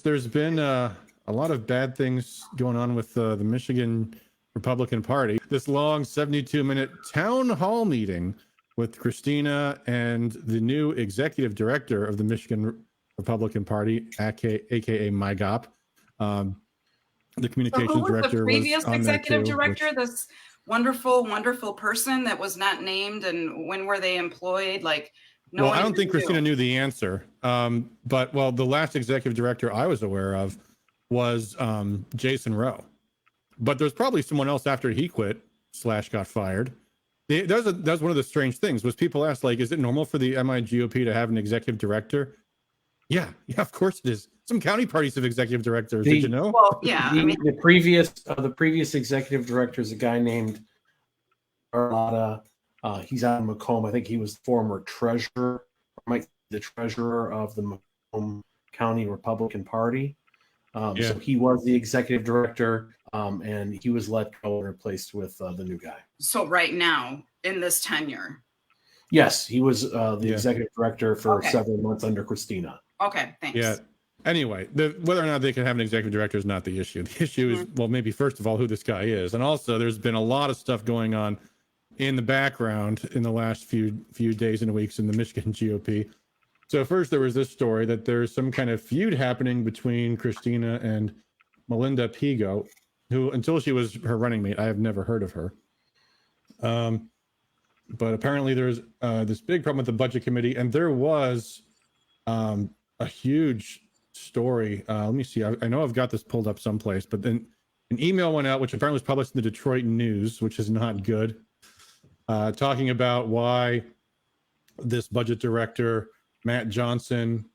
There's been a lot of bad things going on with the Michigan Republican Party. This long 72-minute town hall meeting with Christina and the new executive director of the Michigan Republican Party, aka MIGOP. The communications director was on there too. The previous executive director, this wonderful person that was not named, and when were they employed? Like, no. Well, I don't think Christina knew the answer. But the last executive director I was aware of was Jason Rowe. But there's probably someone else after he quit / got fired. That's one of the strange things was people asked, like, is it normal for the MIGOP to have an executive director? Yeah, of course it is. Some county parties have executive directors. Did you know? Well, yeah. The previous executive director is a guy named Carlotta. He's out of Macomb. I think he was the former treasurer, the treasurer of the Macomb County Republican Party. So he was the executive director, and he was let go and replaced with the new guy. So right now, in this tenure? Yes, he was the executive director for several months under Christina. Okay, thanks. Yeah. Anyway, whether or not they can have an executive director is not the issue. The issue is, well, maybe first of all, who this guy is. And also, there's been a lot of stuff going on in the background in the last few days and weeks in the Michigan GOP. So first, there was this story that there's some kind of feud happening between Christina and Melinda Pigo, who, until she was her running mate, I have never heard of her. But apparently there's this big problem with the budget committee, and there was a huge story. Let me see. I know I've got this pulled up someplace, but then an email went out, which apparently was published in the Detroit News, which is not good, talking about why this budget director, Matt Johnson,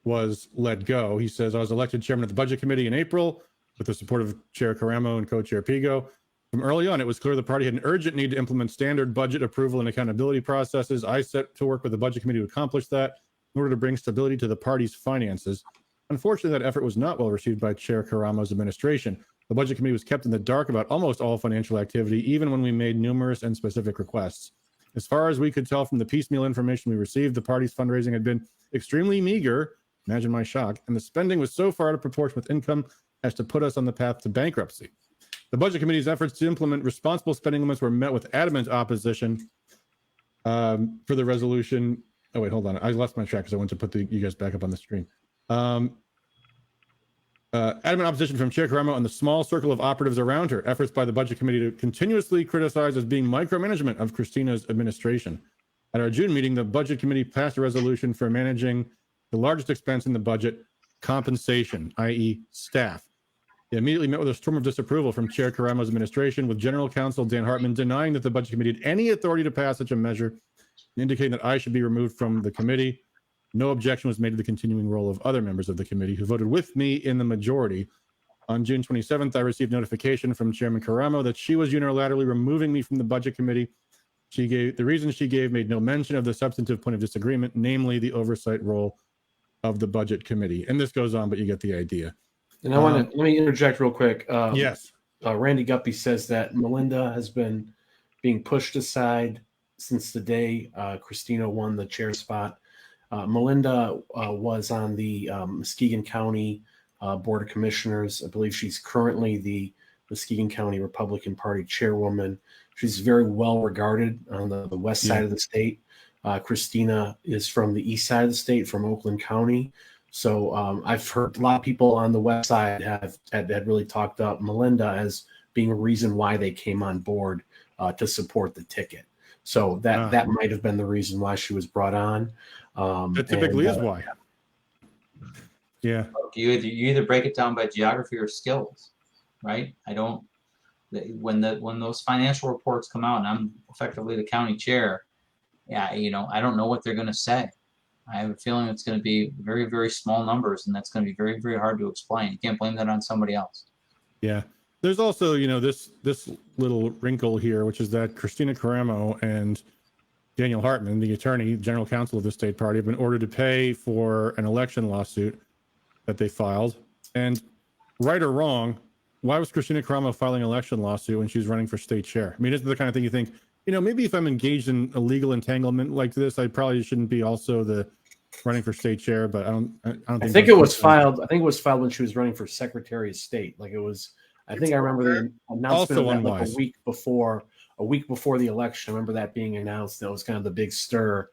was let go. He says, I was elected chairman of the budget committee in April with the support of Chair Caramo and co-chair Pigo. From early on, it was clear the party had an urgent need to implement standard budget approval and accountability processes. I set to work with the budget committee to accomplish that in order to bring stability to the party's finances. Unfortunately, that effort was not well received by Chair Karamo's administration. The budget committee was kept in the dark about almost all financial activity, even when we made numerous and specific requests. As far as we could tell from the piecemeal information we received, the party's fundraising had been extremely meager, imagine my shock, and the spending was so far out of proportion with income as to put us on the path to bankruptcy. The budget committee's efforts to implement responsible spending limits were met with adamant opposition for the resolution. Oh, wait, hold on. I lost my track because I went to put you guys back up on the screen. Adamant opposition from Chair Caramo and the small circle of operatives around her. Efforts by the budget committee to continuously criticize as being micromanagement of Christina's administration. At our June meeting, the budget committee passed a resolution for managing the largest expense in the budget, compensation, i.e. staff. They immediately met with a storm of disapproval from Chair Karamo's administration, with General Counsel Dan Hartman denying that the budget committee had any authority to pass such a measure, indicating that I should be removed from the committee. No objection was made to the continuing role of other members of the committee who voted with me in the majority. On June 27th, I received notification from Chairman Caramo that she was unilaterally removing me from the budget committee. The reasons she gave made no mention of the substantive point of disagreement, namely the oversight role of the budget committee. And this goes on, but you get the idea. And I want to let me interject real quick. Yes. Randy Guppy says that Melinda has been being pushed aside since the day Christina won the chair spot. Melinda was on the Muskegon County Board of Commissioners. I believe she's currently the Muskegon County Republican Party chairwoman. She's very well regarded on the west side of the state. Christina is from the east side of the state, from Oakland County. So I've heard a lot of people on the west side had really talked up Melinda as being a reason why they came on board to support the ticket. So that might have been the reason why she was brought on. That typically is why. Yeah. You either break it down by geography or skills, right? When those financial reports come out and I'm effectively the county chair, I don't know what they're going to say. I have a feeling it's going to be very, very small numbers, and that's going to be very, very hard to explain. You can't blame that on somebody else. Yeah. There's also, this little wrinkle here, which is that Christina Caramo and Daniel Hartman, the attorney general counsel of the state party, have been ordered to pay for an election lawsuit that they filed. And right or wrong, why was Christina Caramo filing an election lawsuit when she was running for state chair? I mean, isn't the kind of thing you think, maybe if I'm engaged in a legal entanglement like this, I probably shouldn't be also the running for state chair, but I don't I think it was filed. I think it was filed when she was running for Secretary of State. Like it was. I think I remember the announcement of that like a week before the election. I remember that being announced. That was kind of the big stir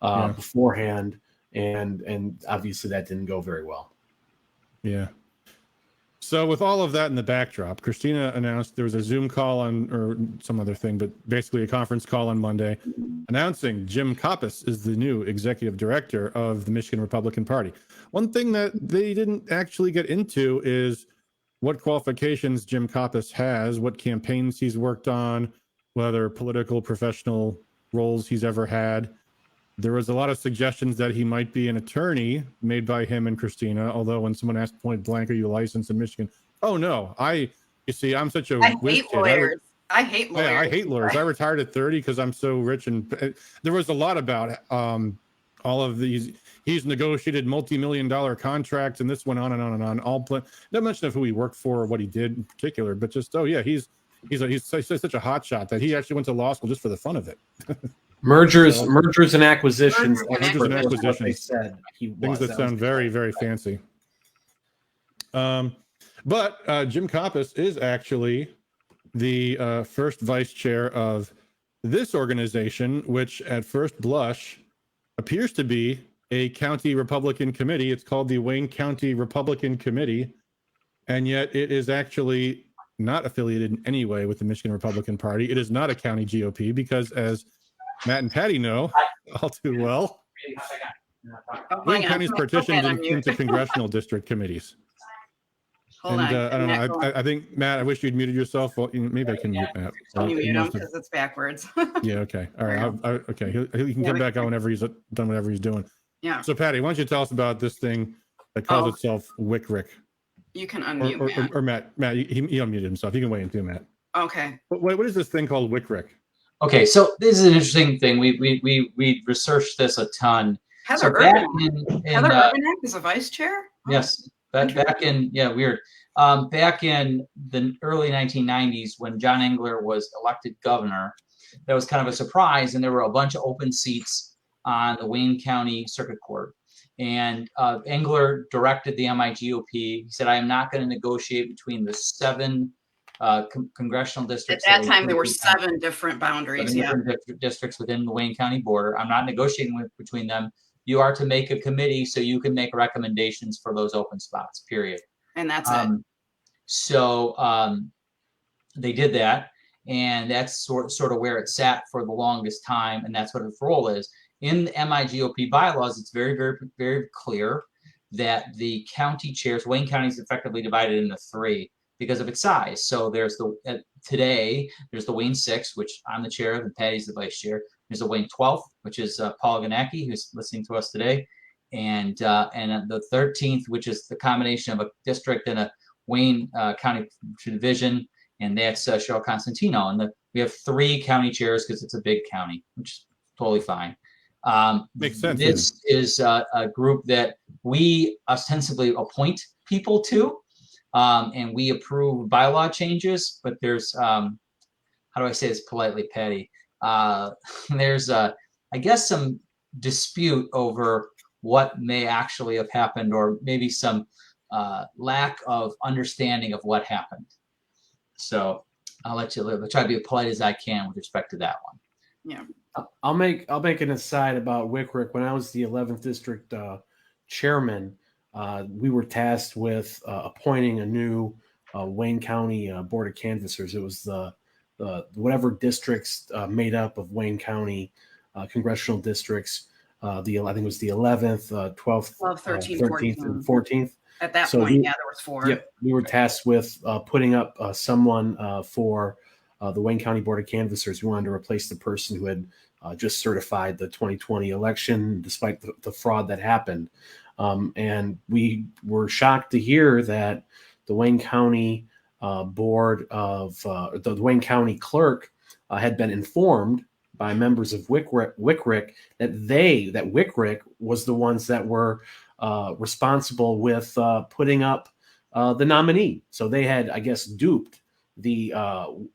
beforehand, and obviously that didn't go very well. Yeah. So with all of that in the backdrop, Christina announced there was a Zoom call or some other thing, but basically a conference call on Monday announcing Jim Kopas is the new executive director of the Michigan Republican Party. One thing that they didn't actually get into is what qualifications Jim Kopas has, what campaigns he's worked on, whether political, professional roles he's ever had. There was a lot of suggestions that he might be an attorney made by him and Christina, although when someone asked point blank, are you licensed in Michigan? Oh, no. I'm such a whiz kid. I hate lawyers. Yeah, I hate lawyers. I retired at 30 because I'm so rich. And there was a lot about all of these. He's negotiated multi-million-dollar contracts, and this went on and on and on. Not mention of who he worked for or what he did in particular, but just, he's such a hot shot that he actually went to law school just for the fun of it. Mergers and acquisitions. They said things that sound very, very fancy. But Jim Kopas is actually the first vice chair of this organization, which at first blush appears to be a county Republican committee. It's called the Wayne County Republican Committee, and yet it is actually not affiliated in any way with the Michigan Republican Party. It is not a county GOP because, as Matt and Patty know all too well, Wayne County's partitioned into congressional district committees. Hold on. I don't know. I think, Matt, I wish you'd muted yourself. Well, maybe I can mute Matt. Can you mute him because it's backwards? Yeah, okay. All right. Okay. He can come back on whenever he's done whatever he's doing. Yeah. So, Patty, why don't you tell us about this thing that calls itself WICRIC? You can unmute Matt. Matt, he unmuted himself. You can wait until Matt. Okay. What is this thing called WICRIC? Okay, so this is an interesting thing. We researched this a ton. Heather Urbanek is a vice chair? Yes. Back in the early 1990s when John Engler was elected governor, that was kind of a surprise, and there were a bunch of open seats on the Wayne County Circuit Court. And Engler directed the MIGOP. He said, I am not going to negotiate between the 7 congressional districts. At that time, there were 7 different boundaries. Different districts within the Wayne County border. I'm not negotiating between them. You are to make a committee so you can make recommendations for those open spots, period. And that's it. So they did that, and that's sort of where it sat for the longest time, and that's what its role is. In the MIGOP bylaws, it's very, very, very clear that the county chairs, Wayne County is effectively divided into 3 because of its size. So there's today there's the Wayne 6, which I'm the chair of, and Patty's the vice chair. There's the Wayne 12th, which is Paul Ganacki, who's listening to us today, and the 13th, which is the combination of a district and a Wayne County division, and that's Cheryl Constantino. And we have 3 county chairs because it's a big county, which is totally fine. Makes sense. This is a group that we ostensibly appoint people to, and we approve bylaw changes. But there's, how do I say this politely, Patty? There's, I guess, some dispute over what may actually have happened, or maybe some lack of understanding of what happened. So I'll let you live. I'll try to be as polite as I can with respect to that one. Yeah. I'll make an aside about WICRIC. When I was the 11th district chairman, we were tasked with appointing a new Wayne County board of canvassers. It was the whatever districts made up of Wayne County congressional districts. I think it was the 11th, 12th, 13th, and 14th. At that point, there was 4. Yep, we were tasked with putting up someone for the Wayne County Board of Canvassers. We wanted to replace the person who had just certified the 2020 election, despite the fraud that happened. And we were shocked to hear that the Wayne County board of the Wayne County clerk had been informed by members of WICRIC that WICRIC was the ones that were responsible with putting up the nominee. So they had, I guess, duped the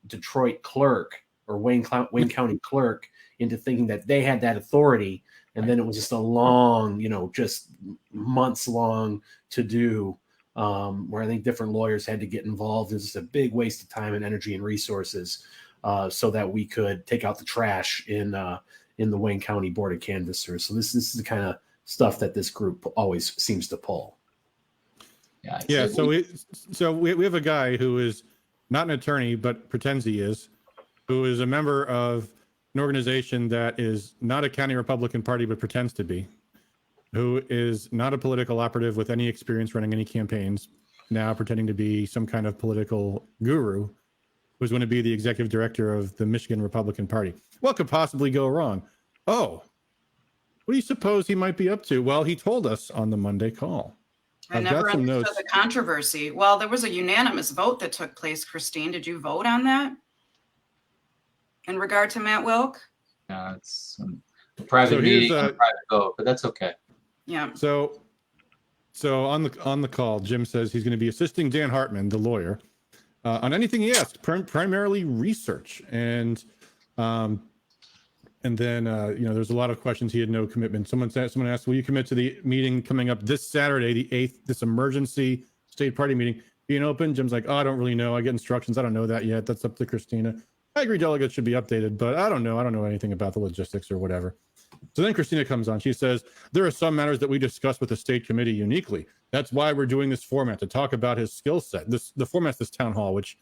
Detroit clerk or Wayne County clerk into thinking that they had that authority And then it was just a long, just months long to do, where I think different lawyers had to get involved. It was just a big waste of time and energy and resources, so that we could take out the trash in the Wayne County Board of Canvassers. So this is the kind of stuff that this group always seems to pull. Yeah. So we have a guy who is not an attorney, but pretends he is, who is a member of an organization that is not a county Republican Party, but pretends to be, who is not a political operative with any experience running any campaigns, now pretending to be some kind of political guru, who's going to be the executive director of the Michigan Republican Party. What could possibly go wrong? Oh, what do you suppose he might be up to? Well, he told us on the Monday call. I never understood the controversy. Well, there was a unanimous vote that took place, Christine. Did you vote on that? In regard to Matt Wilk? It's a private meeting, a private vote, but that's okay. Yeah. So on the call, Jim says he's going to be assisting Dan Hartman, the lawyer, on anything he asks, primarily research. And then there's a lot of questions. He had no commitment. Someone asked, will you commit to the meeting coming up this Saturday, the 8th, this emergency state party meeting being open? Jim's like, oh, I don't really know. I get instructions. I don't know that yet. That's up to Christina. I agree delegates should be updated, but I don't know. I don't know anything about the logistics or whatever. So then Christina comes on. She says, there are some matters that we discuss with the state committee uniquely. That's why we're doing this format, to talk about his skill set. The format's this town hall, which,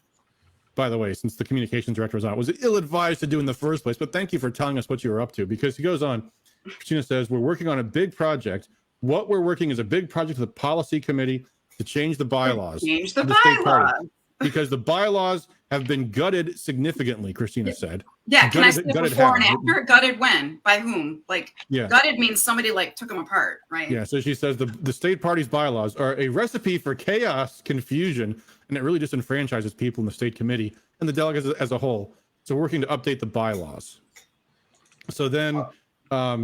by the way, since the communications director was on, was ill-advised to do in the first place. But thank you for telling us what you were up to, because he goes on. Christina says, we're working on a big project. What we're working is a big project with the policy committee to change the bylaws. Change the state bylaws. party, because the bylaws have been gutted significantly, Christina said. Yeah, can I say before and how? after? Gutted when? By whom? Like, yeah. Gutted means somebody took them apart, right? Yeah, so she says the state party's bylaws are a recipe for chaos, confusion, and it really disenfranchises people in the state committee and the delegates as a whole. So we're working to update the bylaws. So then my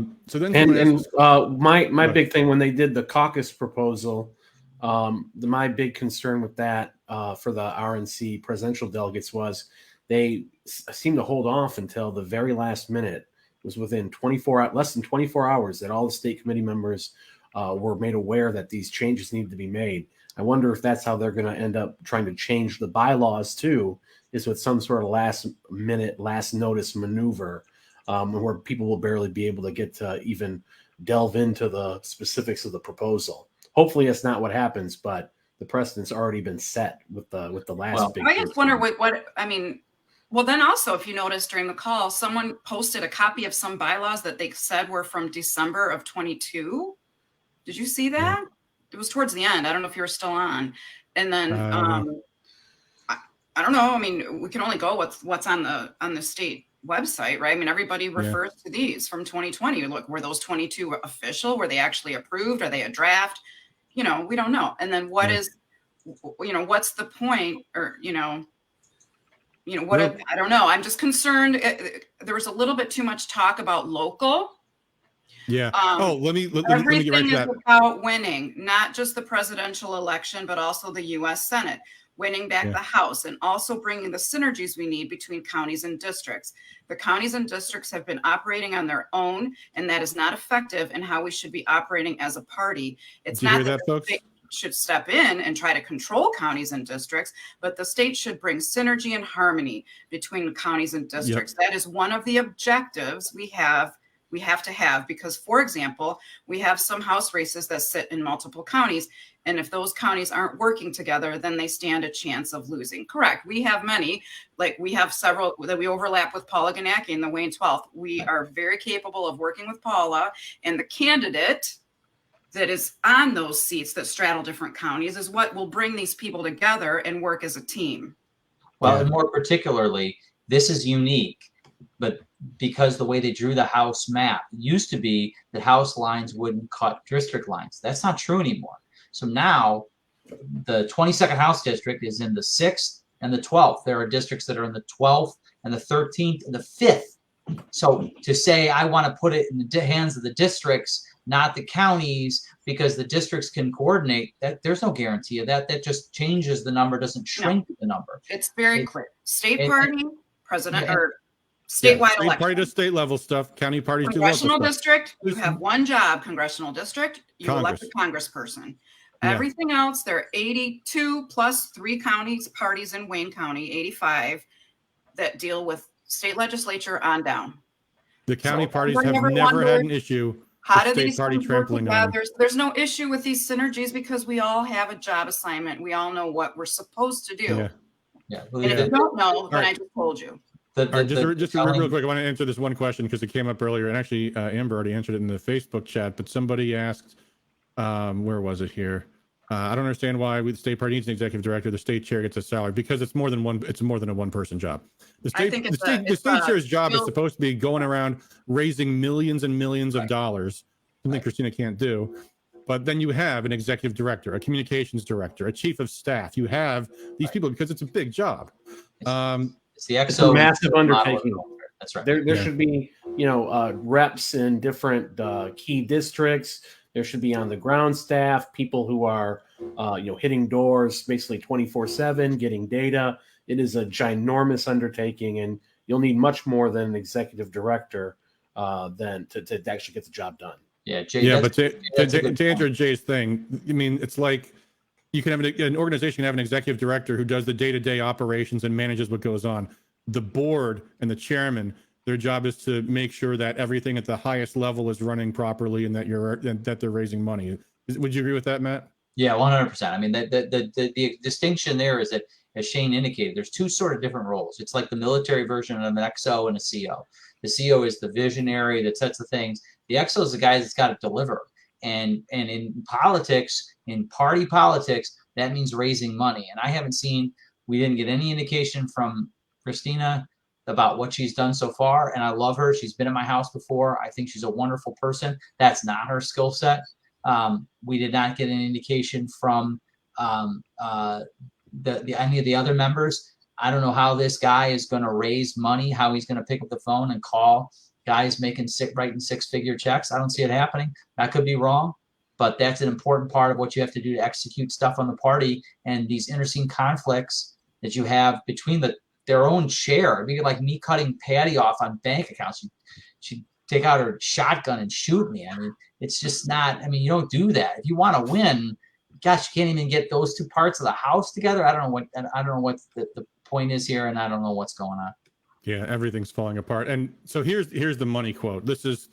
big thing when they did the caucus proposal, my big concern with that for the RNC presidential delegates was they seemed to hold off until the very last minute. It was within less than 24 hours that all the state committee members were made aware that these changes needed to be made. I wonder if that's how they're going to end up trying to change the bylaws too, is with some sort of last notice maneuver, where people will barely be able to get to even delve into the specifics of the proposal. Hopefully that's not what happens, but the precedent's already been set with the last big. I just wonder what I mean. Well, then also, if you noticed during the call, someone posted a copy of some bylaws that they said were from December of 22. Did you see that? Yeah. It was towards the end. I don't know if you were still on. And then I don't know. I mean, we can only go with what's on the state website, right? I mean, everybody refers to these from 2020. Look, were those 22 official? Were they actually approved? Are they a draft? We don't know. And then what's the point? Or, I don't know. I'm just concerned. There was a little bit too much talk about local. Yeah. Let me get right to that. Everything is about winning, not just the presidential election, but also the U.S. Senate, winning back the House, and also bringing the synergies we need between counties and districts. The counties and districts have been operating on their own, and that is not effective in how we should be operating as a party. It's not that the state should step in and try to control counties and districts, but the state should bring synergy and harmony between counties and districts. That is one of the objectives we have to have, because, for example, we have some House races that sit in multiple counties. And if those counties aren't working together, then they stand a chance of losing. Correct. We have many, we have several that we overlap with Paula Ganacki in the Wayne 12th. We are very capable of working with Paula, and the candidate that is on those seats that straddle different counties is what will bring these people together and work as a team. Well, and more particularly, this is unique, but because the way they drew the House map, it used to be that House lines wouldn't cut district lines. That's not true anymore. So now the 22nd House district is in the 6th and the 12th. There are districts that are in the 12th and the 13th and the 5th. So to say I want to put it in the hands of the districts, not the counties, because the districts can coordinate, that there's no guarantee of that. That just changes the number, doesn't shrink the number. It's very clear. State party, president, or statewide State party election. does state level stuff. County parties do Congressional local stuff. district, you have one job, congressional district, you elect a congressperson. Yeah. Everything else, there are 82 plus 3 counties, parties in Wayne County, 85 that deal with state legislature on down. The county So parties everybody have ever never had wondered, an issue how with do state these party things work trampling on them. together? There's no issue with these synergies because we all have a job assignment. We all know what we're supposed to do. Yeah. And if you don't know, then right. I just told you. All right, just real quick, I want to answer this one question because it came up earlier, and actually Amber already answered it in the Facebook chat, but somebody asked, where was it here? I don't understand why the state party needs an executive director. The state chair gets a salary because it's more than one. It's more than a one-person job. The state chair's job is supposed to be going around raising millions and millions of dollars, something Christina can't do. But then you have an executive director, a communications director, a chief of staff. You have these people because it's a big job. It's the It's a massive undertaking. That's right. There should be, reps in different key districts. There should be on the ground staff, people who are, hitting doors basically 24/7, getting data. It is a ginormous undertaking, and you'll need much more than an executive director than to actually get the job done. Yeah, Jay, yeah, but to answer Jay's thing, I mean, it's like you can have an organization can have an executive director who does the day-to-day operations and manages what goes on. The board and the chairman, their job is to make sure that everything at the highest level is running properly and that they're raising money. Would you agree with that, Matt? Yeah, 100%. I mean, the distinction there is that, as Shane indicated, there's two sort of different roles. It's like the military version of an XO and a CO. The CO is the visionary that sets the things. The XO is the guy that's got to deliver. And in politics, in party politics, that means raising money. And I haven't seen, we didn't get any indication from Christina about what she's done so far. And I love her. She's been at my house before. I think she's a wonderful person. That's not her skill set. We did not get an indication from any of the other members. I don't know how this guy is going to raise money, how he's going to pick up the phone and call guys writing 6-figure checks. I don't see it happening. That could be wrong, but that's an important part of what you have to do to execute stuff on the party and these interscene conflicts that you have between their own chair. It'd be like me cutting Patty off on bank accounts. She'd take out her shotgun and shoot me. I mean, it's just not, I mean, you don't do that. If you want to win, gosh, you can't even get those two parts of the house together. I don't know what the point is here, and I don't know what's going on. Yeah, everything's falling apart. And so here's the money quote. This is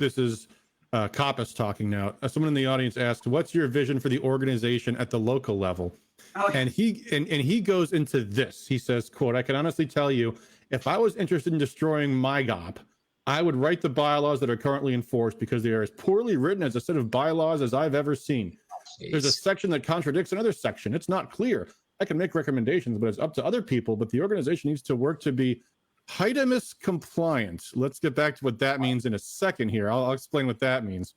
Kopas talking now. Someone in the audience asked, "What's your vision for the organization at the local level?" Oh. And he goes into this. He says, "Quote: I can honestly tell you, if I was interested in destroying MIGOP, I would write the bylaws that are currently enforced because they are as poorly written as a set of bylaws as I've ever seen. There's a section that contradicts another section. It's not clear. I can make recommendations, but it's up to other people. But the organization needs to work to be Heidemus compliant." Let's get back to what that means in a second here. I'll explain what that means.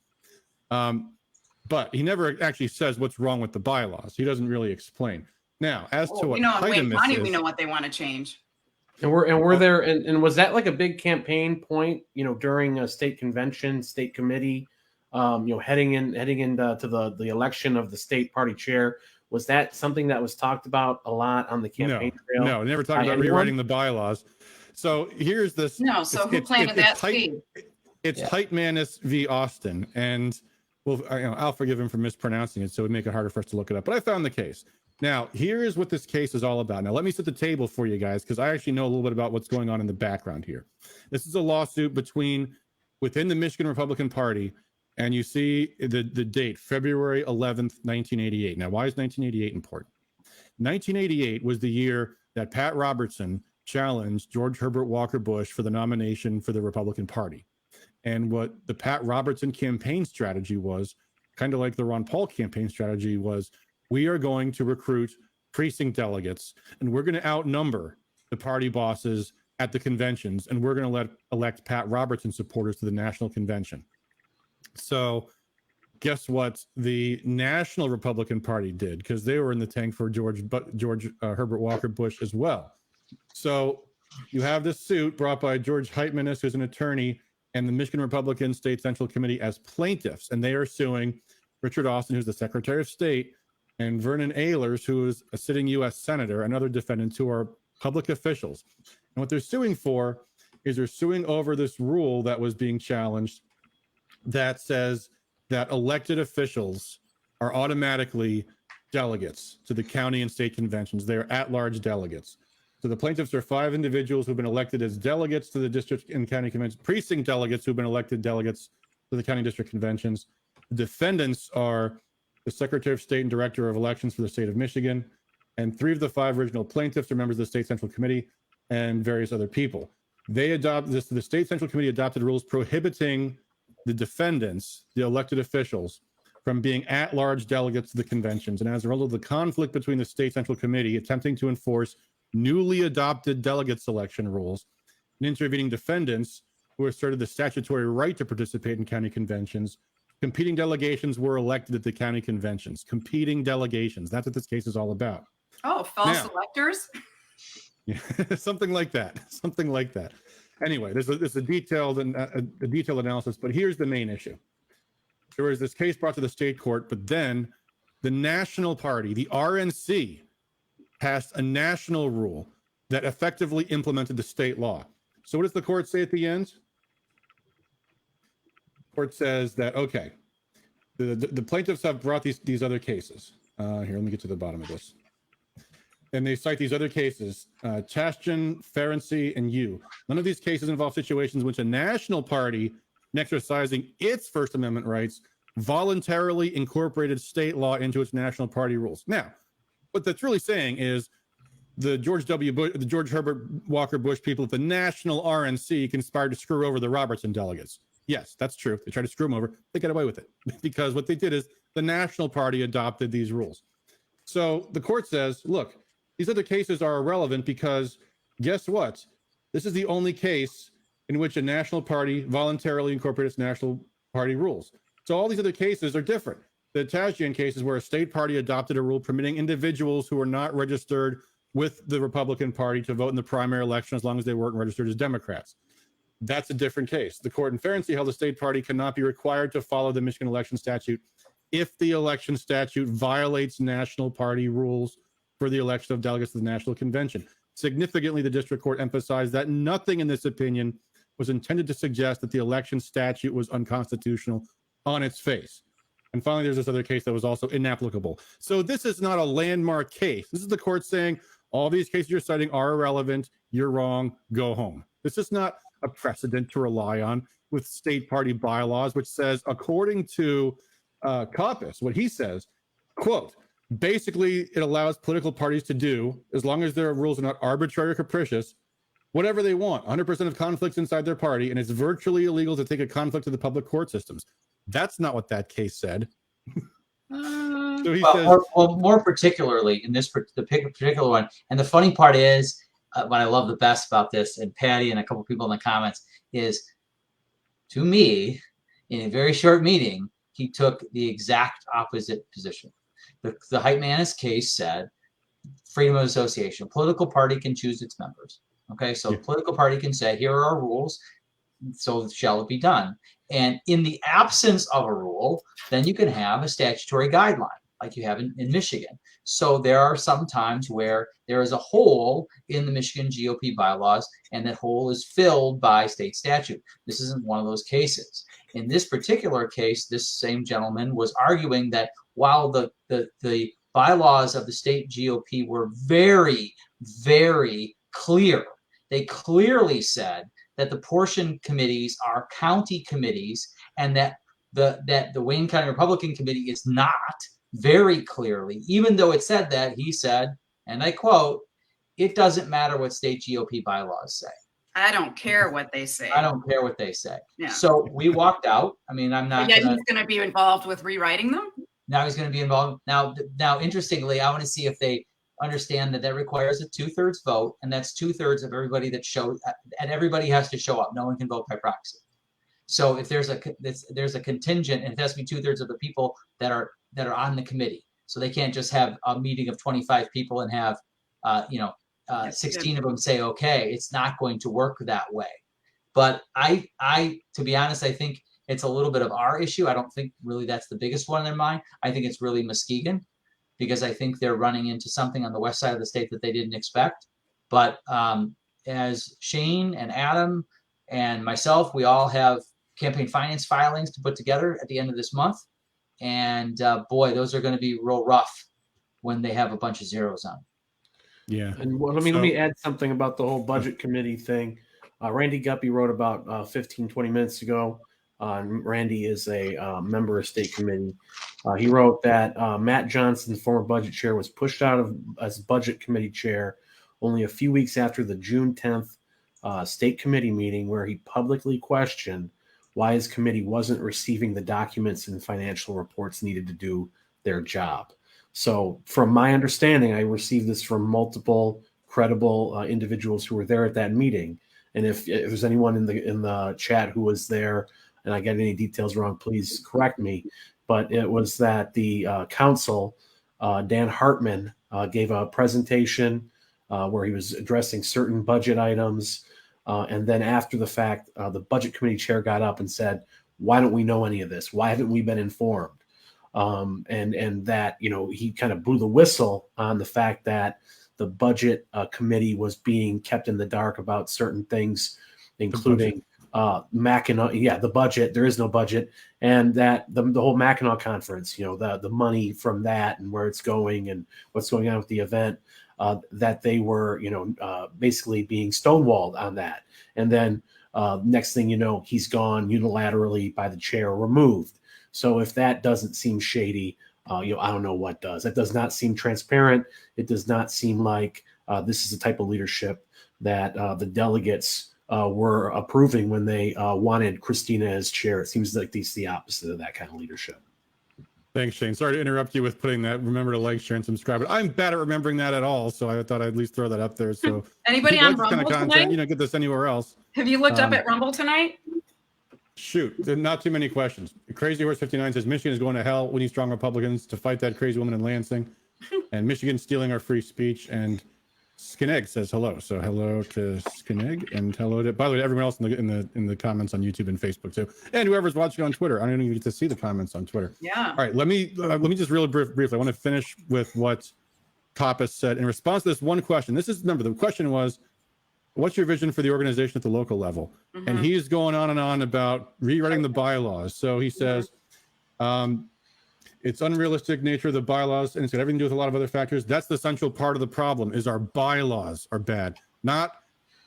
But he never actually says what's wrong with the bylaws. He doesn't really explain. Now, as to what Heidemus is, we know what they want to change. And we're there. And was that like a big campaign point, during a state convention, state committee, heading into the election of the state party chair? Was that something that was talked about a lot on the campaign trail? No, never talked about rewriting the bylaws. So here's this. No, so who planted that seed? It's Heitmanis v. Austin, and I'll forgive him for mispronouncing it, so it would make it harder for us to look it up. But I found the case. Now, here is what this case is all about. Now, let me set the table for you guys, because I actually know a little bit about what's going on in the background here. This is a lawsuit within the Michigan Republican Party, and you see the date, February 11th, 1988. Now, why is 1988 important? 1988 was the year that Pat Robertson challenged George Herbert Walker Bush for the nomination for the Republican Party. And what the Pat Robertson campaign strategy was, kind of like the Ron Paul campaign strategy, was we are going to recruit precinct delegates and we're going to outnumber the party bosses at the conventions, and we're going to elect Pat Robertson supporters to the national convention. So guess what the National Republican Party did, because they were in the tank for George Herbert Walker Bush as well. So you have this suit brought by George Heitmanis, who's an attorney, and the Michigan Republican State Central Committee as plaintiffs, and they are suing Richard Austin, who's the Secretary of State, and Vernon Ehlers, who is a sitting U.S. Senator, and other defendants who are public officials. And what they're suing for is they're suing over this rule that was being challenged that says that elected officials are automatically delegates to the county and state conventions. They're at-large delegates. So the plaintiffs are 5 individuals who've been elected as delegates to the district and county conventions, precinct delegates who've been elected delegates to the county district conventions. The defendants are the Secretary of State and Director of Elections for the state of Michigan, and 3 of the 5 original plaintiffs are members of the State Central Committee and various other people. They adopt this. The State Central Committee adopted rules prohibiting the defendants, the elected officials, from being at-large delegates to the conventions. And as a result of the conflict between the State Central Committee attempting to enforce newly adopted delegate selection rules and intervening defendants who asserted the statutory right to participate in county conventions, competing delegations were elected at the county conventions. Competing delegations. That's what this case is all about. Oh, false electors? Yeah, something like that. Something like that. Anyway, there's a detailed analysis, but here's the main issue. There was this case brought to the state court, but then the national party, the RNC, passed a national rule that effectively implemented the state law. So what does the court say at the end? The court says that, okay, the plaintiffs have brought these other cases. Here, let me get to the bottom of this. And they cite these other cases, Chashtian, Ferenczi, and Yu. None of these cases involve situations in which a national party, in exercising its First Amendment rights, voluntarily incorporated state law into its national party rules. Now, what that's really saying is the George Herbert Walker Bush people at the national RNC conspired to screw over the Robertson delegates. Yes, that's true. They tried to screw them over. They got away with it because what they did is the national party adopted these rules. So the court says, look, these other cases are irrelevant because guess what? This is the only case in which a national party voluntarily incorporated its national party rules. So all these other cases are different. The Chashtian case is where a state party adopted a rule permitting individuals who are not registered with the Republican Party to vote in the primary election as long as they weren't registered as Democrats. That's a different case. The court in Ferenczi held the state party cannot be required to follow the Michigan election statute if the election statute violates national party rules for the election of delegates to the national convention. Significantly, the district court emphasized that nothing in this opinion was intended to suggest that the election statute was unconstitutional on its face. And finally, there's this other case that was also inapplicable. So this is not a landmark case. This is the court saying, all these cases you're citing are irrelevant. You're wrong. Go home. This is not a precedent to rely on with state party bylaws, which says, according to Kopas, what he says, quote, basically it allows political parties to do, as long as their rules are not arbitrary or capricious, whatever they want, 100% of conflicts inside their party, and it's virtually illegal to take a conflict to the public court systems. That's not what that case said. So he says, more particularly in this particular one, and the funny part is, what I love the best about this, and Patty and a couple people in the comments, is to me, in a very short meeting, he took the exact opposite position. The Heitmanis case said, freedom of association, political party can choose its members. Okay, so the political party can say, here are our rules, so shall it be done. And in the absence of a rule, then you can have a statutory guideline like you have in Michigan. So there are some times where there is a hole in the Michigan GOP bylaws, and that hole is filled by state statute. This isn't one of those cases. In this particular case, this same gentleman was arguing that while the bylaws of the state GOP were very, very clear, they clearly said that the portion committees are county committees, and that the Wayne County Republican Committee is not, very clearly. Even though it said that, he said, and I quote, "It doesn't matter what state GOP bylaws say. I don't care what they say. I don't care what they say." Yeah. So we walked out. I mean, I'm not. But yeah, he's going to be involved with rewriting them. Now he's going to be involved. Now, interestingly, I want to see if they understand that requires a 2/3 vote, and that's 2/3 of everybody that showed, and everybody has to show up. No one can vote by proxy. So if there's a contingent, and it has to be 2/3 of the people that are on the committee. So they can't just have a meeting of 25 people and have 16 of them say okay. It's not going to work that way. But I to be honest, I think it's a little bit of our issue. I don't think really that's the biggest one in mind. I think it's really Muskegon, because I think they're running into something on the west side of the state that they didn't expect. But as Shane and Adam and myself, we all have campaign finance filings to put together at the end of this month. And boy, those are going to be real rough when they have a bunch of zeros on. Yeah. And let me add something about the whole budget committee thing. Randy Guppy wrote about 15, 20 minutes ago. Randy is a member of state committee. He wrote that Matt Johnson, former budget chair, was pushed out of as budget committee chair only a few weeks after the June 10th state committee meeting, where he publicly questioned why his committee wasn't receiving the documents and financial reports needed to do their job. So from my understanding, I received this from multiple credible individuals who were there at that meeting. And if there's anyone in the chat who was there and I get any details wrong, please correct me. But it was that the council, Dan Hartman, gave a presentation where he was addressing certain budget items. And then after the fact, the budget committee chair got up and said, why don't we know any of this? Why haven't we been informed? And that, he kind of blew the whistle on the fact that the budget committee was being kept in the dark about certain things, including Mackinac. Yeah, the budget. There is no budget, and that the whole Mackinac conference. The money from that and where it's going and what's going on with the event. That they were, basically being stonewalled on that. And then next thing you know, he's gone unilaterally by the chair, removed. So if that doesn't seem shady, I don't know what does. That does not seem transparent. It does not seem like this is the type of leadership that the delegates were approving when they wanted Christina as chair. It seems like this is the opposite of that kind of leadership. Thanks, Shane. Sorry to interrupt you with putting that. Remember to like, share, and subscribe. But I'm bad at remembering that at all, so I thought I'd at least throw that up there. So Anybody on Rumble tonight? Get this anywhere else. Have you looked up at Rumble tonight? Shoot, not too many questions. Crazy Horse 59 says Michigan is going to hell. We need strong Republicans to fight that crazy woman in Lansing, and Michigan stealing our free speech. And Skinegg says hello. So hello to Skinegg, and hello to, by the way, to everyone else in the comments on YouTube and Facebook too, and whoever's watching on Twitter. I don't even get to see the comments on Twitter. Yeah. All right, let me just really briefly. I want to finish with what Kopas said in response to this one question. Remember, the question was, what's your vision for the organization at the local level? Mm-hmm. And he's going on and on about rewriting the bylaws. So he says, it's unrealistic nature of the bylaws, and it's got everything to do with a lot of other factors. That's the central part of the problem, is our bylaws are bad. Not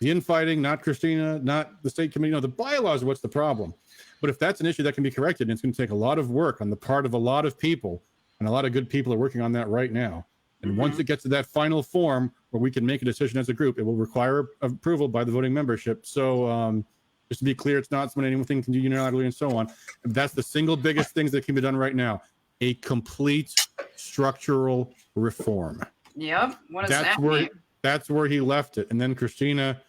the infighting, not Christina, not the state committee. No, the bylaws are what's the problem. But if that's an issue that can be corrected, and it's going to take a lot of work on the part of a lot of people, and a lot of good people are working on that right now. And once it gets to that final form where we can make a decision as a group, it will require approval by the voting membership. So just to be clear, it's not something anything can do unilaterally and so on. That's the single biggest things that can be done right now. A complete structural reform. Yep. What does that mean? That's where he left it. And then Christina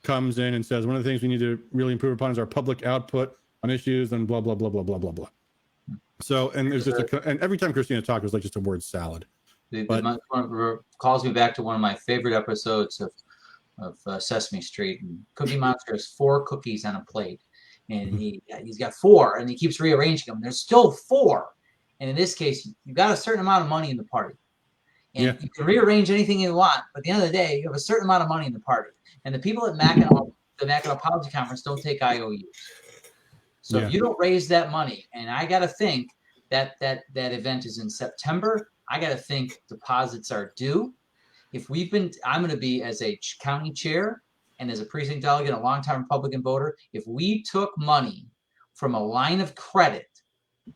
comes in and says, one of the things we need to really improve upon is our public output on issues and blah, blah, blah, blah, blah, blah, blah. So, and there's just and every time Christina talks, it was like just a word salad. It calls me back to one of my favorite episodes of Sesame Street. And Cookie Monster has 4 cookies on a plate, and he's got 4, and he keeps rearranging them. There's still 4, and in this case, you've got a certain amount of money in the party, and you can rearrange anything you want. But at the end of the day, you have a certain amount of money in the party, and the people at the Mackinac Policy Conference don't take IOUs. So if you don't raise that money, and I got to think that event is in September. I got to think deposits are due. I'm going to be, as a county chair and as a precinct delegate, a longtime Republican voter, if we took money from a line of credit,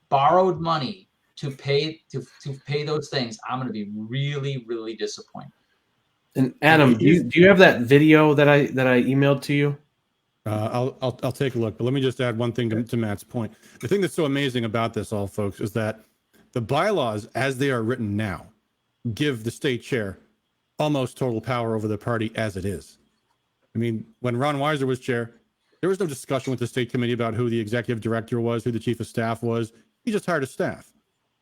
borrowed money to pay those things, I'm going to be really, really disappointed. And Adam, do you have that video that I emailed to you? I'll take a look, but let me just add one thing to Matt's point. The thing that's so amazing about this, all folks, is that the bylaws, as they are written now, give the state chair almost total power over the party as it is. I mean, when Ron Weiser was chair, there was no discussion with the state committee about who the executive director was, who the chief of staff was. He just hired a staff.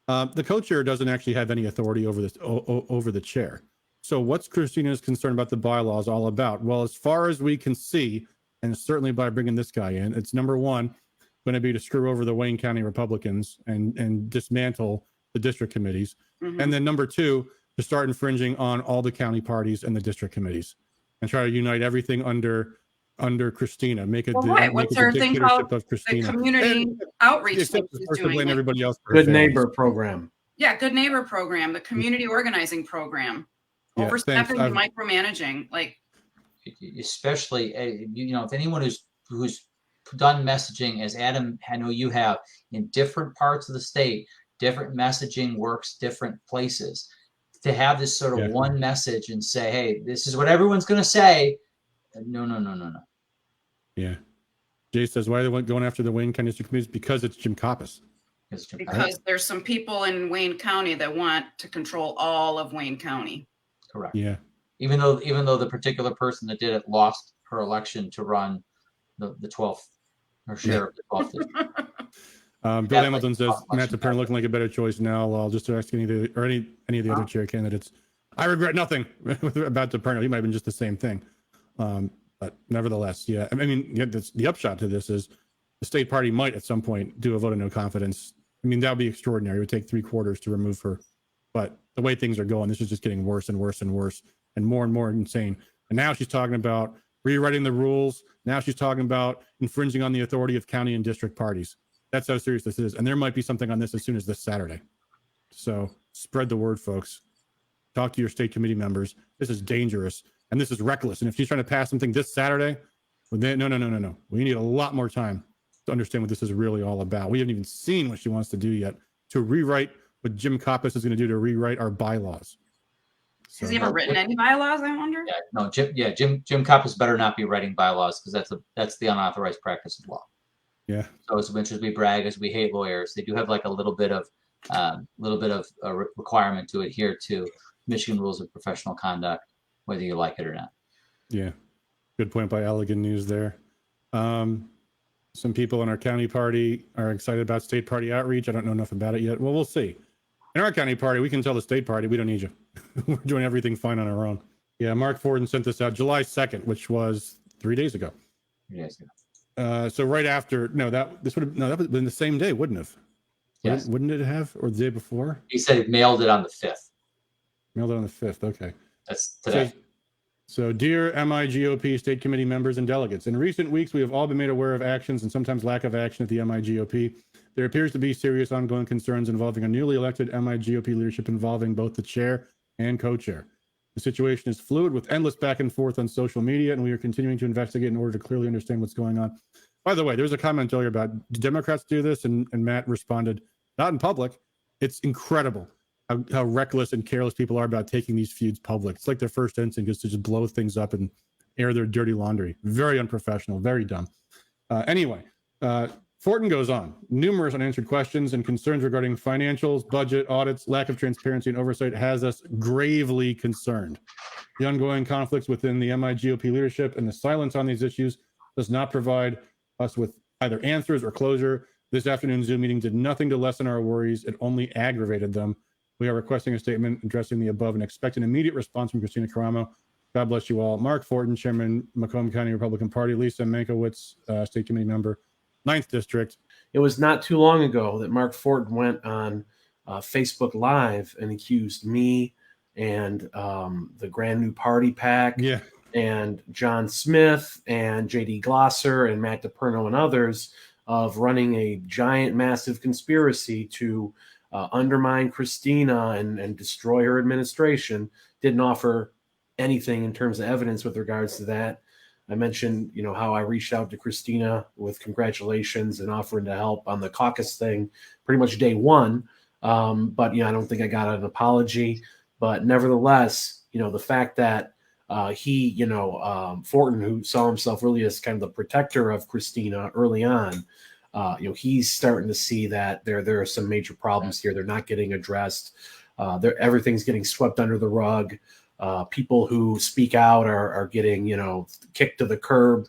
The co-chair doesn't actually have any authority over this over the chair. So what's Christina's concern about the bylaws all about? Well, as far as we can see, and certainly by bringing this guy in, it's number one, going to be to screw over the Wayne County Republicans and dismantle the district committees. And then number two, to start infringing on all the county parties and the district committees. and try to unite everything under Christina. Make it Well, right. make What's it the her thing dictatorship called? of Christina. The community And outreach thing except she's first to doing. blame Like, everybody else for her Good failings. neighbor program. yeah, good neighbor program, the community organizing program, Yeah, overstepping thanks. and micromanaging. Like, especially if anyone who's done messaging as Adam, I know you have, in different parts of the state, different messaging works different places. To have this sort of one message and say, hey, this is what everyone's going to say. No. Yeah. Jay says, why are they going after the Wayne County District Committees? Because it's Jim Kopas. because there's some people in Wayne County that want to control all of Wayne County. Correct. Yeah. Even though the particular person that did it lost her election to run the 12th or share of the 12th district. Bill Hamilton says Matt DePerno looking like a better choice now. I'll just ask any of the other chair candidates. I regret nothing about DePerno. He might have been just the same thing. But nevertheless, yeah. I mean, the upshot to this is the state party might at some point do a vote of no confidence. I mean, that would be extraordinary. It would take 3/4 to remove her. But the way things are going, this is just getting worse and worse and worse and more insane. And now she's talking about rewriting the rules. Now she's talking about infringing on the authority of county and district parties. That's how serious this is. And there might be something on this as soon as this Saturday. So spread the word, folks. Talk to your state committee members. This is dangerous and this is reckless. And if she's trying to pass something this Saturday, well, then, no. We need a lot more time to understand what this is really all about. We haven't even seen what she wants to do yet to rewrite what Jim Kopas is going to do to rewrite our bylaws. Has he ever written any bylaws, I wonder? Yeah, no, Jim Kopas better not be writing bylaws because that's the unauthorized practice of law. Yeah. So as much as we brag, as we hate lawyers, they do have like a little bit of a requirement to adhere to Michigan rules of professional conduct, whether you like it or not. Yeah. Good point by Elegant News there. Some people in our county party are excited about state party outreach. I don't know enough about it yet. Well, we'll see. In our county party, we can tell the state party, we don't need you. We're doing everything fine on our own. Yeah, Mark Forden sent this out July 2nd, which was 3 days ago. 3 days ago. So right after, that would have been the same day, wouldn't have? Yes. Wouldn't it have? Or the day before? He said he mailed it on the 5th. Mailed it on the 5th. Okay. That's today. So dear MIGOP state committee members and delegates, in recent weeks, we have all been made aware of actions and sometimes lack of action at the MIGOP. There appears to be serious ongoing concerns involving a newly elected MIGOP leadership involving both the chair and co-chair. The situation is fluid with endless back and forth on social media, and we are continuing to investigate in order to clearly understand what's going on. By the way, there was a comment earlier about, do Democrats do this? And Matt responded, not in public. It's incredible how reckless and careless people are about taking these feuds public. It's like their first instinct is to just blow things up and air their dirty laundry. Very unprofessional, very dumb. Anyway, Fortin goes on. Numerous unanswered questions and concerns regarding financials, budget, audits, lack of transparency and oversight has us gravely concerned. The ongoing conflicts within the MIGOP leadership and the silence on these issues does not provide us with either answers or closure. This afternoon's Zoom meeting did nothing to lessen our worries. It only aggravated them. We are requesting a statement addressing the above and expect an immediate response from Christina Caramo. God bless you all. Mark Fortin, Chairman, Macomb County Republican Party. Lisa Mankiewicz, State Committee Member, 9th District. It was not too long ago that Mark Fortin went on Facebook Live and accused me and the Grand New Party PAC and John Smith and J.D. Glosser and Matt DePerno and others of running a giant, massive conspiracy to undermine Christina and destroy her administration. Didn't offer anything in terms of evidence with regards to that. I mentioned, how I reached out to Christina with congratulations and offering to help on the caucus thing pretty much day one. But, I don't think I got an apology. But nevertheless, the fact that he, Fortin, who saw himself really as kind of the protector of Christina early on, he's starting to see that there are some major problems here. They're not getting addressed. Everything's getting swept under the rug. People who speak out are getting, kicked to the curb,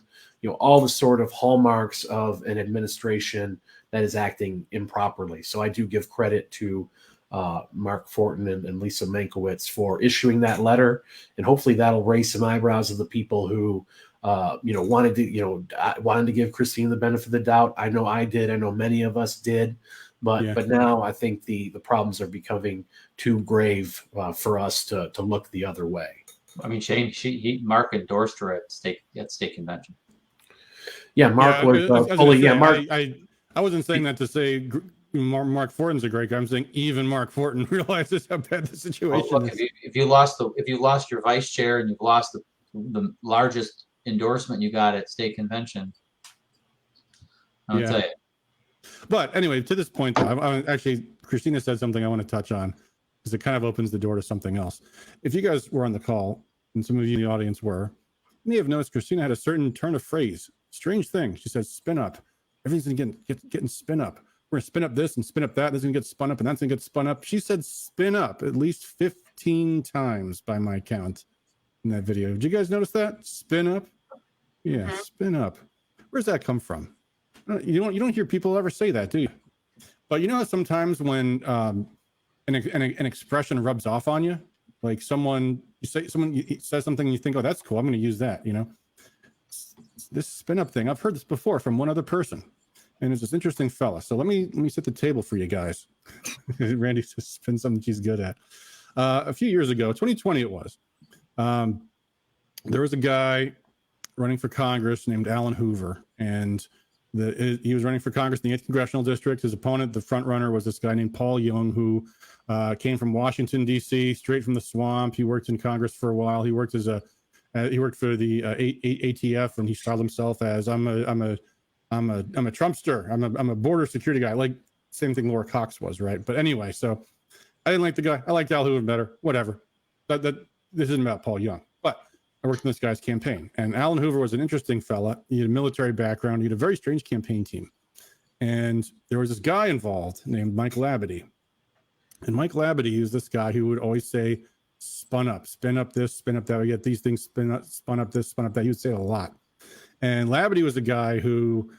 all the sort of hallmarks of an administration that is acting improperly. So I do give credit to Mark Fortin and Lisa Mankiewicz for issuing that letter. And hopefully that'll raise some eyebrows of the people who, wanted to give Christine the benefit of the doubt. I know I did. I know many of us did. But now I think the problems are becoming too grave for us to look the other way. I mean, Mark endorsed her at state convention. Yeah, Mark Yeah, was I was gonna fully. say, Yeah, Mark. I wasn't saying that to say Mark Fortin's a great guy. I'm saying even Mark Fortin realizes how bad the situation Well, look, is. if you lost your vice chair and you've lost the largest endorsement you got at state convention, I'll tell you. But anyway, to this point, though, actually, Christina said something I want to touch on because it kind of opens the door to something else. If you guys were on the call, and some of you in the audience were, you may have noticed Christina had a certain turn of phrase. Strange thing. She says, spin up. Everything's getting spin up. We're going to spin up this and spin up that. This is going to get spun up and that's going to get spun up. She said spin up at least 15 times by my count in that video. Did you guys notice that? Spin up? Yeah, spin up. Where's that come from? You don't hear people ever say that, do you? But you know how sometimes when an expression rubs off on you, like someone says something and you think, oh, that's cool, I'm going to use that. You know, this spin up thing, I've heard this before from one other person, and it's this interesting fella. So let me set the table for you guys. Randy says spin something she's good at. A few years ago, 2020 it was. There was a guy running for Congress named Alan Hoover, and he was running for Congress in the 8th Congressional District. His opponent, the front runner, was this guy named Paul Young, who came from Washington, D.C., straight from the swamp. He worked in Congress for a while. He worked for the ATF, and he styled himself as I'm a Trumpster. I'm a border security guy. Like same thing Laura Cox was, right? But anyway, so I didn't like the guy. I liked Al Hoover better. Whatever. This isn't about Paul Young, but I worked in this guy's campaign, and Alan Hoover was an interesting fella. He had a military background. He had a very strange campaign team, and there was this guy involved named Mike Labadie. And Mike Labadie is this guy who would always say, spin up this, spin up that. We get these things spun up this, spun up that. He would say it a lot. And Labadie was a guy who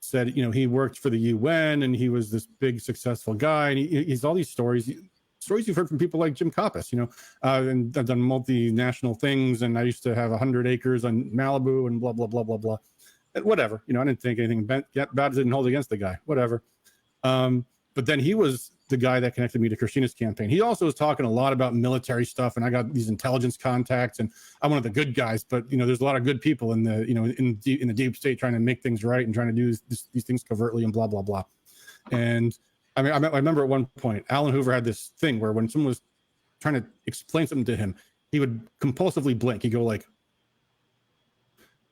said, you know, he worked for the UN and he was this big successful guy. And he's all these stories you've heard from people like Jim Kopas, you know, and I've done multinational things. And I used to have 100 acres on Malibu and blah, blah, blah, blah, blah. And whatever, you know, I didn't think anything bad didn't hold against the guy, whatever. But then he was the guy that connected me to Christina's campaign. He also was talking a lot about military stuff, and I got these intelligence contacts, and I'm one of the good guys. But you know, there's a lot of good people in the in the deep state trying to make things right and trying to do these things covertly and blah blah blah. And I mean, I remember at one point, Alan Hoover had this thing where when someone was trying to explain something to him, he would compulsively blink. He'd go like,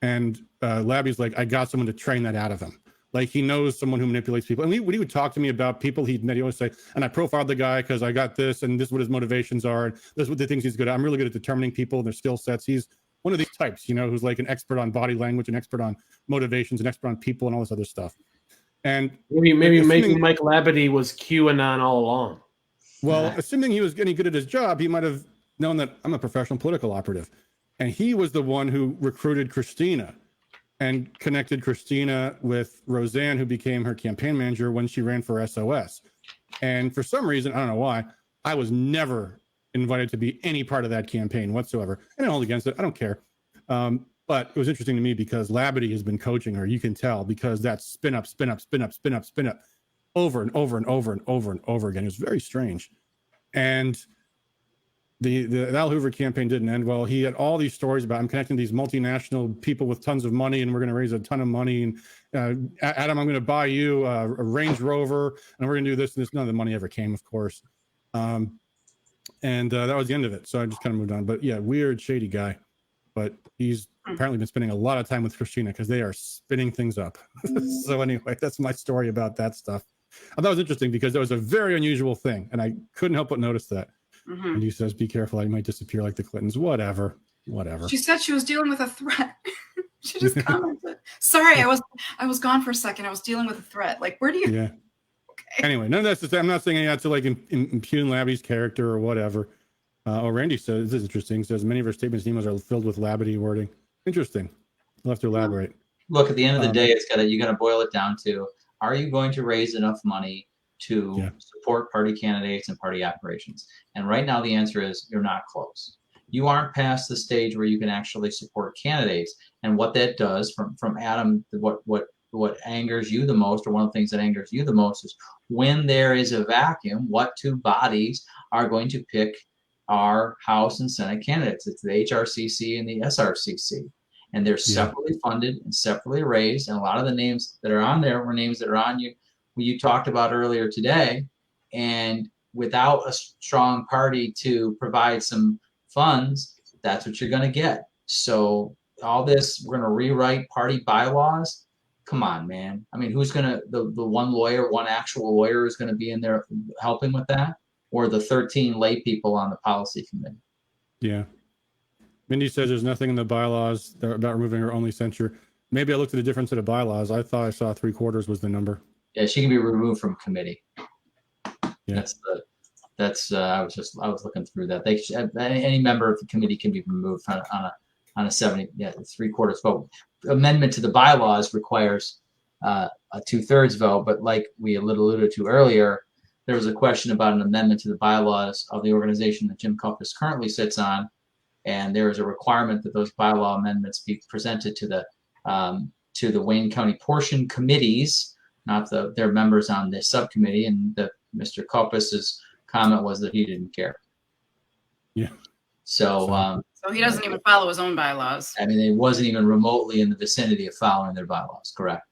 and Labby's like, I got someone to train that out of him. Like he knows someone who manipulates people. And when he would talk to me about people he'd met, he always say, and I profiled the guy because I got this, and this is what his motivations are. And this is what the things he's good at. I'm really good at determining people and their skill sets. He's one of these types, you know, who's like an expert on body language, an expert on motivations, an expert on people and all this other stuff. And maybe Mike Labadie was QAnon all along. Well, assuming he was getting good at his job, he might have known that I'm a professional political operative. And he was the one who recruited Christina and connected Christina with Roseanne, who became her campaign manager when she ran for SOS. And for some reason, I don't know why, I was never invited to be any part of that campaign whatsoever. And I hold against it. I don't care. But it was interesting to me because Labadie has been coaching her. You can tell because that spin up over and over and over and over and over again. It was very strange. And the Al Hoover campaign didn't end well. He had all these stories about I'm connecting these multinational people with tons of money, and we're going to raise a ton of money. And Adam, I'm going to buy you a Range Rover, and we're going to do this and this. None of the money ever came, of course. And that was the end of it. So I just kind of moved on. But yeah, weird, shady guy. But he's apparently been spending a lot of time with Christina because they are spinning things up. So anyway, that's my story about that stuff. I thought it was interesting because that was a very unusual thing, and I couldn't help but notice that. Mm-hmm. And he says, be careful, I might disappear like the Clintons. Whatever. She said she was dealing with a threat. She just commented. Sorry, I was gone for a second. I was dealing with a threat. Like, where do you... Yeah. Okay. Anyway, none of that's to say, I'm not saying I had to like impugn Labadie's character or whatever. Randy says, this is interesting, says many of her statements and emails are filled with Labadie wording. Interesting. I'll have to elaborate. Look, at the end of the day, you got to boil it down to, are you going to raise enough money to support party candidates and party operations? And right now the answer is you're not close. You aren't past the stage where you can actually support candidates. And what that does from Adam, what angers you the most, or one of the things that angers you the most, is when there is a vacuum, what two bodies are going to pick are House and Senate candidates. It's the HRCC and the SRCC. And they're separately funded and separately raised. And a lot of the names that are on there were names that are on you talked about earlier today. And without a strong party to provide some funds, that's what you're going to get. So all this, we're going to rewrite party bylaws. Come on, man. I mean, who's going to, the one lawyer, one actual lawyer is going to be in there helping with that? Or the 13 lay people on the policy committee? Yeah. Mindy says there's nothing in the bylaws about removing her only censure. Maybe I looked at a different set of bylaws. I thought I saw 3/4 was the number. Yeah, she can be removed from committee. Yeah. I was looking through that. They any member of the committee can be removed on a 3/4 vote. Amendment to the bylaws requires a 2/3 vote, but like we alluded to earlier, there was a question about an amendment to the bylaws of the organization that Jim Kopas currently sits on, and there is a requirement that those bylaw amendments be presented to the Wayne County portion committees, not their members on this subcommittee. And Mr. Kopas's comment was that he didn't care. Yeah. So he doesn't even follow his own bylaws. I mean, it wasn't even remotely in the vicinity of following their bylaws. Correct.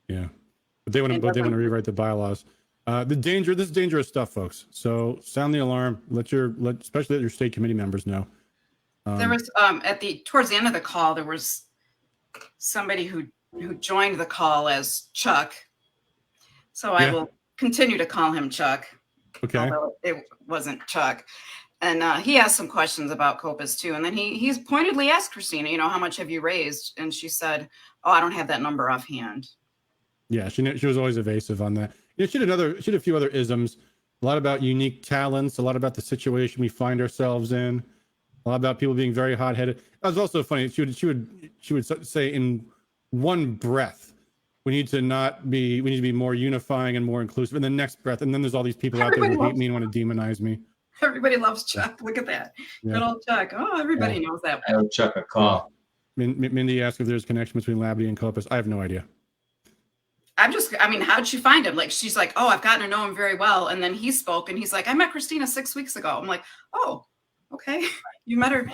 Yeah. But they want to rewrite the bylaws. This is dangerous stuff, folks. So sound the alarm. Especially let your state committee members know. There was towards the end of the call, there was somebody who joined the call as Chuck. So I will continue to call him Chuck. Okay. Although it wasn't Chuck. And he asked some questions about Kopas too. And then he's pointedly asked Christina, how much have you raised? And she said, oh, I don't have that number offhand. Yeah, she was always evasive on that. She had a few other isms, a lot about unique talents, a lot about the situation we find ourselves in, a lot about people being very hot-headed. That was also funny. She would say in one breath, we need to be more unifying and more inclusive. In the next breath, and then there's all these people out there who hate me and want to demonize me. Everybody loves Chuck. Look at that. Yeah. Good old Chuck. Oh, everybody knows that. I owe Chuck a call. Mindy asked if there's a connection between Labadie and Kopas. I have no idea. How'd she find him? Like, she's like, oh, I've gotten to know him very well. And then he spoke and he's like, I met Christina 6 weeks ago. I'm like, oh, okay. You met her.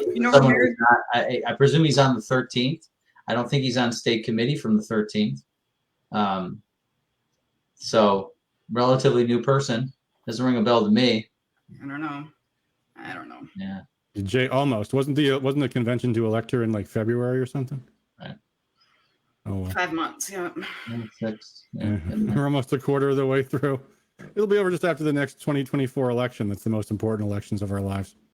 I presume he's on the 13th. I don't think he's on state committee from the 13th. So relatively new person. Doesn't ring a bell to me. I don't know. Yeah. Jay, almost wasn't the convention to elect her in like February or something? Right. Oh, well. 5 months. Yeah. 6. Yeah. We're almost a quarter of the way through. It'll be over just after the next 2024 election. That's the most important elections of our lives.